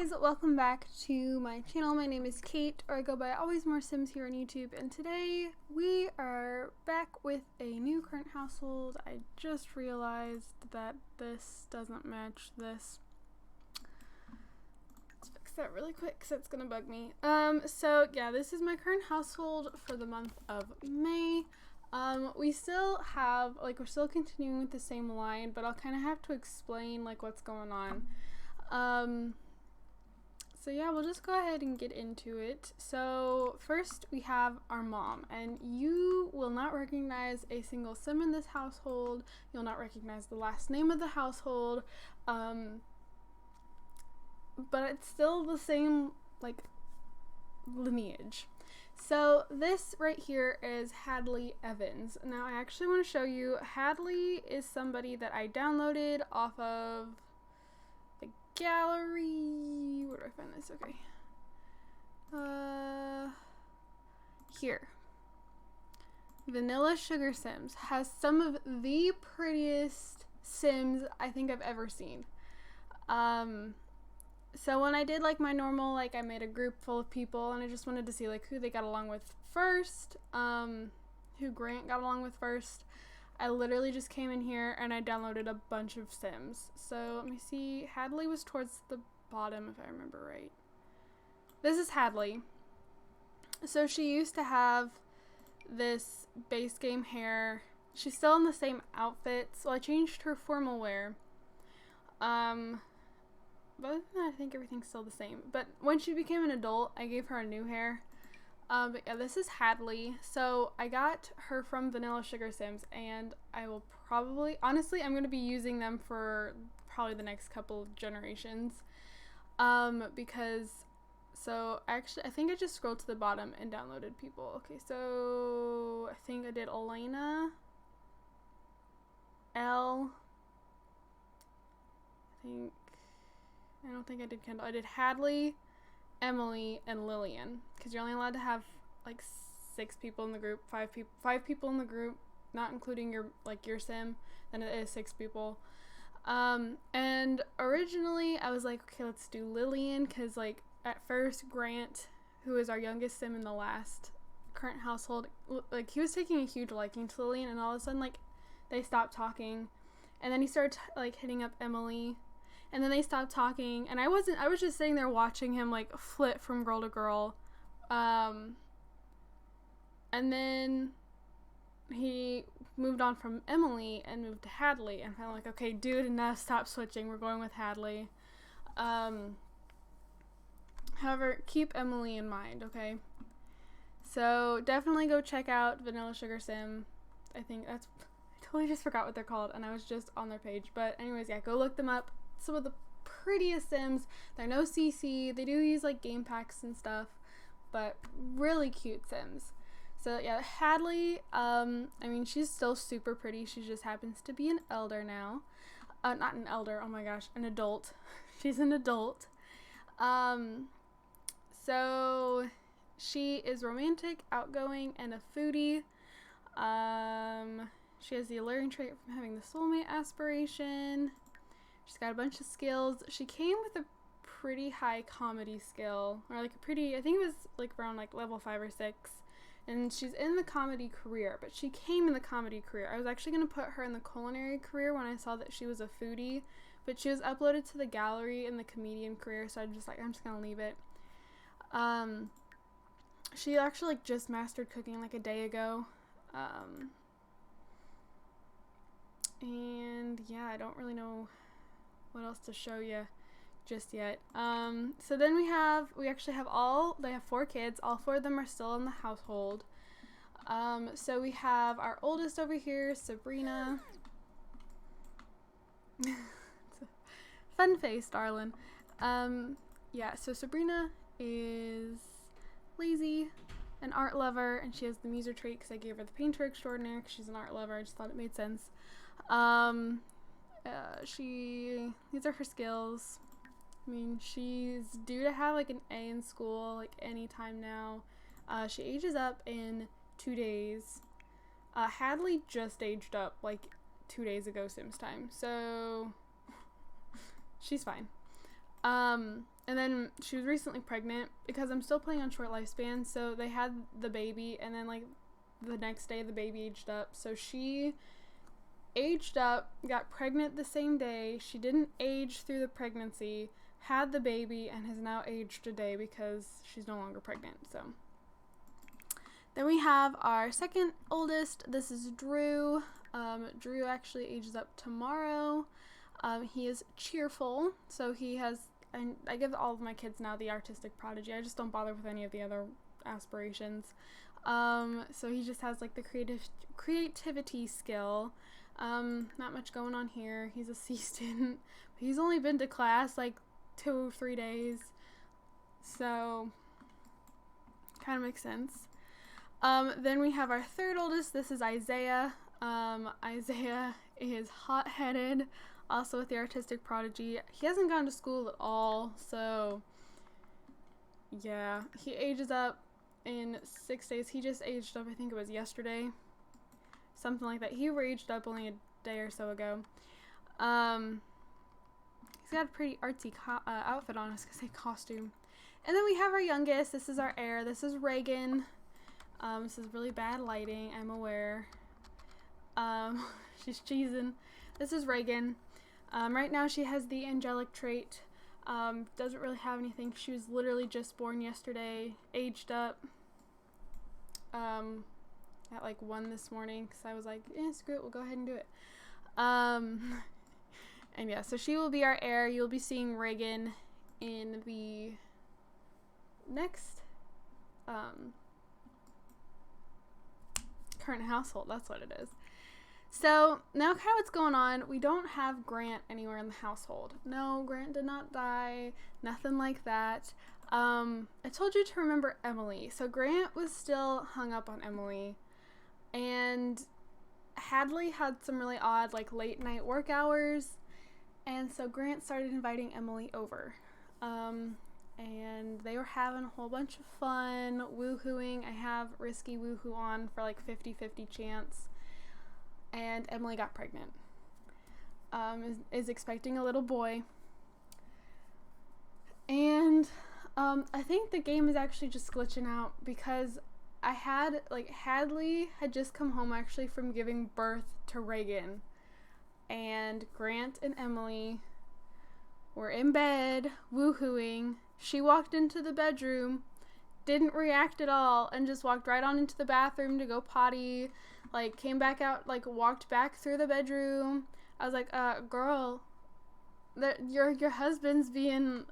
guys, welcome back to my channel. My name is Kate, or I go by Always More Sims here on YouTube, and today we are back with a new current household. I just realized that this doesn't match this. Let's fix that really quick because it's gonna bug me. So yeah, this is my current household for the month of May. We still have, we're still continuing with the same line, but I'll kind of have to explain, what's going on. So yeah, we'll just go ahead and get into it. So first we have our mom, and you will not recognize a single sim in this household. You'll not recognize the last name of the household, but it's still the same, lineage. So this right here is Hadley Evans. Now I actually want to show you, Hadley is somebody that I downloaded off of the gallery. Where do I find this? Okay. Here. Vanilla Sugar Sims has some of the prettiest Sims I think I've ever seen. So when I did my normal, I made a group full of people and I just wanted to see who they got along with first, who Grant got along with first. I literally just came in here and I downloaded a bunch of Sims. So let me see, Hadley was towards the bottom if I remember right. This is Hadley. So she used to have this base game hair. She's still in the same outfit, so I changed her formal wear. But other than that, I think everything's still the same. But when she became an adult, I gave her a new hair. But yeah, this is Hadley. So I got her from Vanilla Sugar Sims, and I will probably, honestly, I'm going to be using them for probably the next couple of generations. So actually, I think I just scrolled to the bottom and downloaded people. Okay, so I think I did Elena, Elle, I don't think I did Kendall. I did Hadley, Emily, and Lillian, because you're only allowed to have 6 people in the group, 5 people in the group, not including your sim. Then it is 6 people. And originally I was like, okay, let's do Lillian, because at first Grant, who is our youngest sim in the last current household, he was taking a huge liking to Lillian, and all of a sudden they stopped talking, and then he started hitting up Emily. And then they stopped talking, and I was just sitting there watching him flip from girl to girl. And then he moved on from Emily and moved to Hadley, and I'm like, okay, dude, enough, stop switching, we're going with Hadley. However, keep Emily in mind, okay? So definitely go check out Vanilla Sugar Sim. I totally just forgot what they're called, and I was just on their page. But anyways, yeah, go look them up. Some of the prettiest Sims. They're no CC. They do use game packs and stuff, but really cute Sims. So yeah, Hadley, I mean, she's still super pretty. She just happens to be an elder now. Not an elder, oh my gosh, an adult. She's an adult. So she is romantic, outgoing, and a foodie. She has the alluring trait from having the soulmate aspiration. She's got a bunch of skills. She came with a pretty high comedy skill, or I think it was around level 5 or 6, and she's in the comedy career, but she came in the comedy career. I was actually going to put her in the culinary career when I saw that she was a foodie, but she was uploaded to the gallery in the comedian career, so I'm just going to leave it. She actually just mastered cooking a day ago. And yeah, I don't really know what else to show you just yet. So then they have 4 kids. All 4 of them are still in the household. So we have our oldest over here, Sabrina. It's a fun face, darling. Yeah, so Sabrina is lazy, an art lover, and she has the muser trait because I gave her the painter extraordinaire because she's an art lover. I just thought it made sense. These are her skills. I mean, she's due to have an A in school anytime now. She ages up in 2 days. Hadley just aged up 2 days ago Sims time, so she's fine. And then she was recently pregnant because I'm still playing on short lifespan. So they had the baby, and then like the next day the baby aged up. So she aged up, got pregnant the same day. She didn't age through the pregnancy, had the baby, and has now aged a day because she's no longer pregnant. So then we have our second oldest. This is Drew. Drew actually ages up tomorrow. He is cheerful, so he has, and I give all of my kids now the artistic prodigy. I just don't bother with any of the other aspirations. So he just has like the creativity skill. Not much going on here. He's a C student. He's only been to class like 2 or 3 days, so kind of makes sense. Then we have our third oldest. This is Isaiah. Isaiah is hot-headed, also with the artistic prodigy. He hasn't gone to school at all, so yeah, he ages up in 6 days. He just aged up, I think it was yesterday, something like that. He aged up only a day or so ago. He's got a pretty artsy outfit on, I was gonna say costume. And then we have our youngest. This is our heir. This is Reagan. This is really bad lighting, I'm aware. She's cheesing. This is Reagan. Right now she has the angelic trait. Doesn't really have anything. She was literally just born yesterday, aged up at like 1 this morning, because I was like, screw it, we'll go ahead and do it. And yeah, so she will be our heir. You'll be seeing Reagan in the next current household. That's what it is. So now kind of what's going on. We don't have Grant anywhere in the household. No, Grant did not die. Nothing like that. I told you to remember Emily. So Grant was still hung up on Emily. And Hadley had some really odd like late night work hours. And so Grant started inviting Emily over. And they were having a whole bunch of fun, woohooing. I have Risky Woohoo on for like 50-50 chance. And Emily got pregnant. Is expecting a little boy. And I think the game is actually just glitching out because I had, like, Hadley had just come home actually from giving birth to Reagan. And Grant and Emily were in bed, woohooing. She walked into the bedroom, didn't react at all, and just walked right on into the bathroom to go potty. Like, came back out, like, walked back through the bedroom. I was like, girl, your husband's being,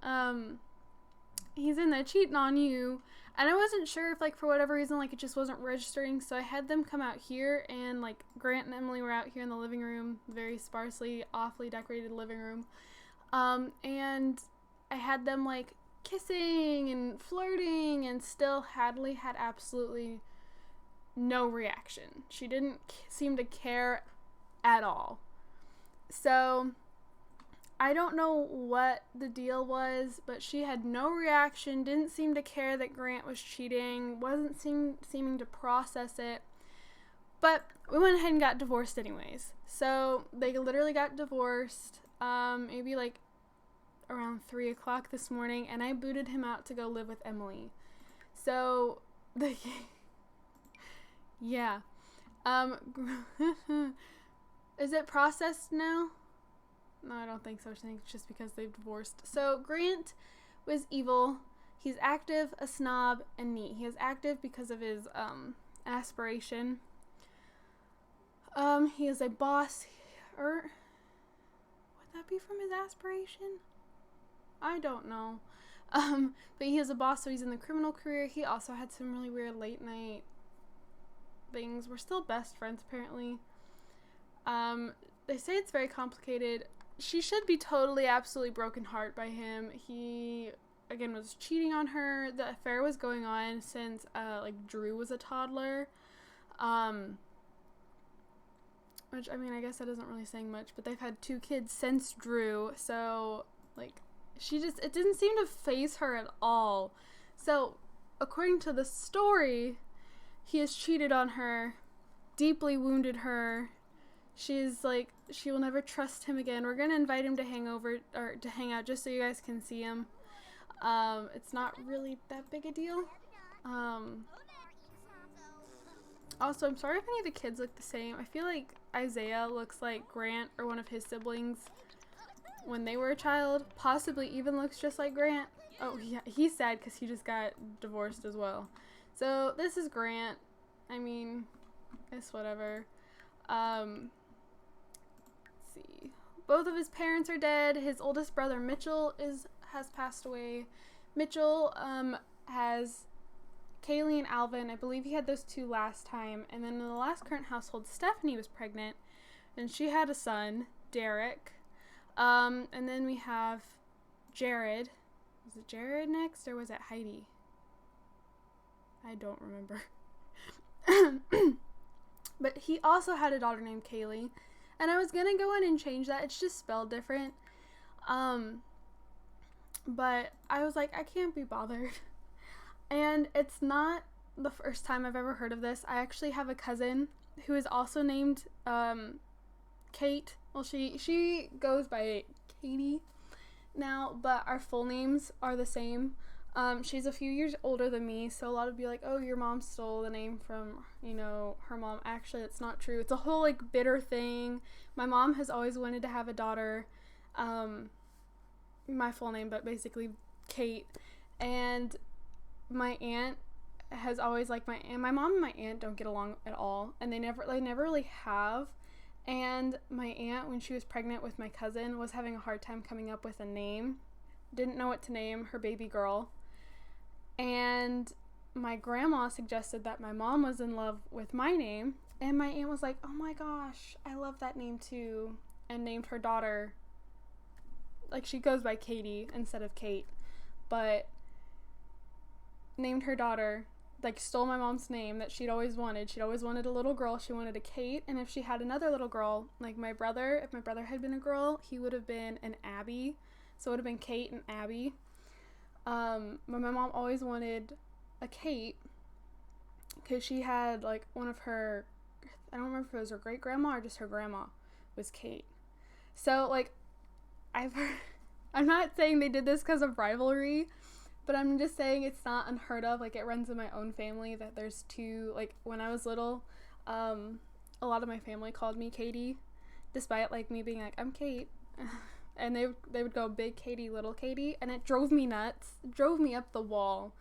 he's in there cheating on you. And I wasn't sure if, like, for whatever reason, like, it just wasn't registering. So I had them come out here, and, like, Grant and Emily were out here in the living room, very sparsely, awfully decorated living room. And I had them, like, kissing and flirting, and still Hadley had absolutely no reaction. She didn't seem to care at all. So I don't know what the deal was, but she had no reaction, didn't seem to care that Grant was cheating, wasn't seeming to process it. But we went ahead and got divorced anyways. So they literally got divorced maybe like around 3 o'clock this morning, and I booted him out to go live with Emily. So yeah. Is it processed now? No, I don't think so. I think it's just because they've divorced. So Grant was evil. He's active, a snob, and neat. He is active because of his aspiration. He is a boss. Would that be from his aspiration? I don't know. But he is a boss, so he's in the criminal career. He also had some really weird late night things. We're still best friends, apparently. They say it's very complicated. She should be totally, absolutely broken heart by him. He, again, was cheating on her. The affair was going on since, like, Drew was a toddler. Which, I mean, I guess that isn't really saying much, but they've had 2 kids since Drew, so, like, it didn't seem to faze her at all. So, according to the story, he has cheated on her, deeply wounded her. she's like, she will never trust him again. We're gonna invite him to hang out just so you guys can see him. It's not really that big a deal. Also, I'm sorry if any of the kids look the same. I feel like Isaiah looks like Grant or one of his siblings when they were a child. Possibly even looks just like Grant. Oh, yeah, he's sad because he just got divorced as well. So, this is Grant. I mean, it's whatever. Let's see. Both of his parents are dead. His oldest brother, Mitchell, has passed away. Mitchell, has Kaylee and Alvin. I believe he had those two last time. And then in the last current household, Stephanie was pregnant. And she had a son, Derek. And then we have Jared. Was it Jared next, or was it Heidi? I don't remember. But he also had a daughter named Kaylee. And I was going to go in and change that. It's just spelled different. But I was like, I can't be bothered. And it's not the first time I've ever heard of this. I actually have a cousin who is also named Kate. Well, she goes by Katie now, but our full names are the same. She's a few years older than me, so a lot of you like, oh, your mom stole the name from, her mom. Actually, it's not true. It's a whole, like, bitter thing. My mom has always wanted to have a daughter, my full name, but basically Kate, and my aunt has always liked my mom and my aunt don't get along at all, and they never really have. And my aunt, when she was pregnant with my cousin, was having a hard time coming up with a name. Didn't know what to name her baby girl. And my grandma suggested that my mom was in love with my name, and my aunt was like, oh my gosh, I love that name too, and named her daughter, like, she goes by Katie instead of Kate, but named her daughter, like, stole my mom's name that she'd always wanted. She'd always wanted a little girl. She wanted a Kate, and if she had another little girl, like if my brother had been a girl, he would have been an Abby, so it would have been Kate and Abby. But my mom always wanted a Kate because she had, like, one of her, I don't remember if it was her great grandma or just her grandma was Kate. So, like, I'm not saying they did this because of rivalry, but I'm just saying it's not unheard of. Like, it runs in my own family that there's two, like, when I was little, a lot of my family called me Katie, despite, like, me being like, I'm Kate. And they would go big Katie, little Katie, and it drove me nuts. It drove me up the wall.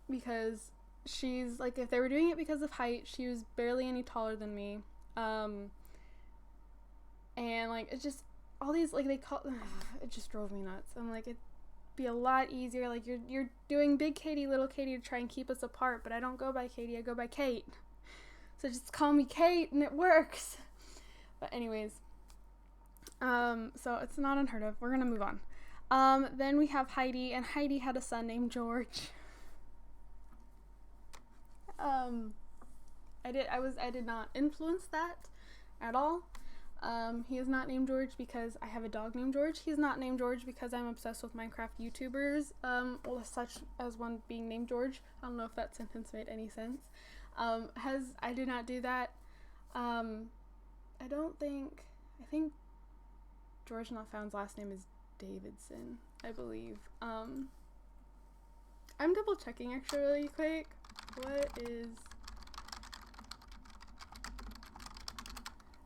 Because she's, like, if they were doing it because of height, she was barely any taller than me. And, like, it just, all these, like, it just drove me nuts. I'm like, it'd be a lot easier. Like, you're doing big Katie, little Katie to try and keep us apart, but I don't go by Katie, I go by Kate. So just call me Kate, and it works. But anyways, so it's not unheard of. We're gonna move on. Then we have Heidi, and Heidi had a son named George. I did not influence that at all. He is not named George because I have a dog named George. He's not named George because I'm obsessed with Minecraft YouTubers, such as one being named George. I don't know if that sentence made any sense. I did not do that. I think George Not Found's last name is Davidson, I believe. I'm double checking actually really quick.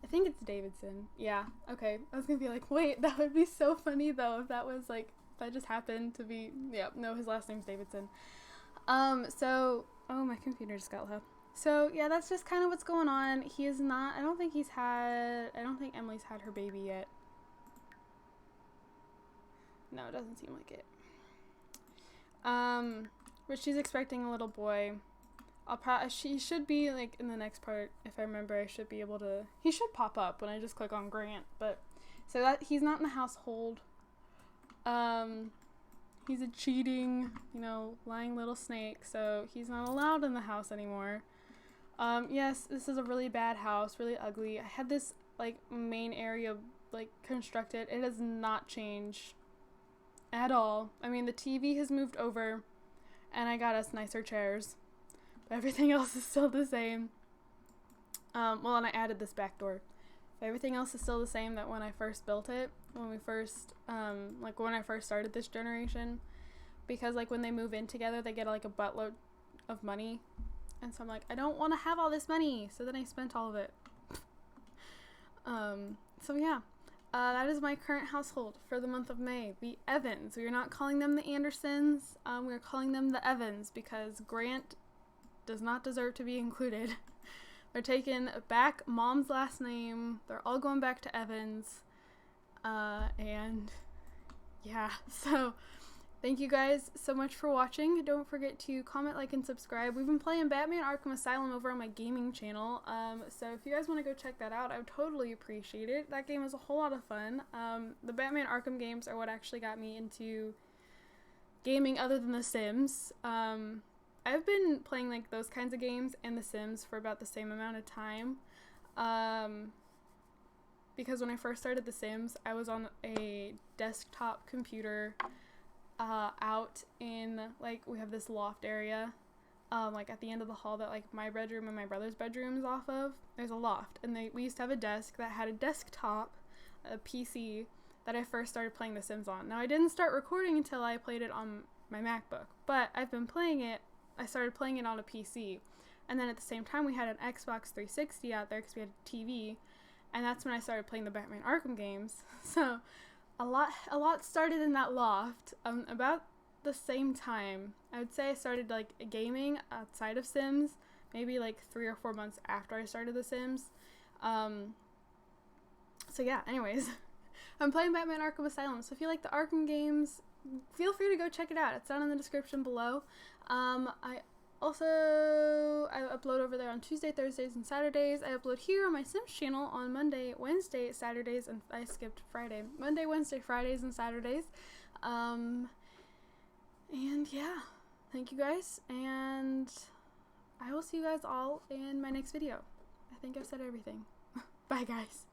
I think it's Davidson. Yeah, okay. I was gonna be like, wait, that would be so funny though if that was like, if that just happened to be, yeah, no, his last name's Davidson. Oh, my computer just got low. So, yeah, that's just kind of what's going on. He is not, I don't think Emily's had her baby yet. No, it doesn't seem like it. But she's expecting a little boy. She should be, like, in the next part, if I remember, I should be able to, he should pop up when I just click on Grant, but, so that, he's not in the household. He's a cheating, lying little snake, so he's not allowed in the house anymore. Yes, this is a really bad house, really ugly. I had this, like, main area, like, constructed. It has not changed at all. I mean, the TV has moved over, and I got us nicer chairs. But everything else is still the same. Well, and I added this back door. Everything else is still the same that when I first built it, when we first, like when I first started this generation, because like when they move in together, they get like a buttload of money, and so I'm like, I don't want to have all this money, so then I spent all of it. So yeah, that is my current household for the month of May, the Evans. We are not calling them the Andersons, we are calling them the Evans because Grant does not deserve to be included. They're taking back Mom's last name. They're all going back to Evans. And yeah, so thank you guys so much for watching. Don't forget to comment, like, and subscribe. We've been playing Batman Arkham Asylum over on my gaming channel. So if you guys want to go check that out, I would totally appreciate it. That game is a whole lot of fun. The Batman Arkham games are what actually got me into gaming other than The Sims. I've been playing like those kinds of games and The Sims for about the same amount of time, because when I first started The Sims, I was on a desktop computer, out in, like, we have this loft area, like at the end of the hall that like my bedroom and my brother's bedroom is off of. There's a loft, and we used to have a desk that had a desktop, a PC, that I first started playing The Sims on. Now I didn't start recording until I played it on my MacBook, but I've been playing it. I started playing it on a PC, and then at the same time we had an Xbox 360 out there because we had a TV, and that's when I started playing the Batman Arkham games. So a lot started in that loft. About the same time, I would say I started like gaming outside of Sims, maybe like 3 or 4 months after I started The Sims. So yeah, anyways, I'm playing Batman Arkham Asylum, so if you like the Arkham games, feel free to go check it out. It's down in the description below. I upload over there on Tuesday, Thursdays, and Saturdays. I upload here on my Sims channel on Monday, Wednesday, Saturdays, and I skipped Friday. Monday, Wednesday, Fridays, and Saturdays. And yeah, thank you guys, and I will see you guys all in my next video. I think I've said everything. Bye, guys.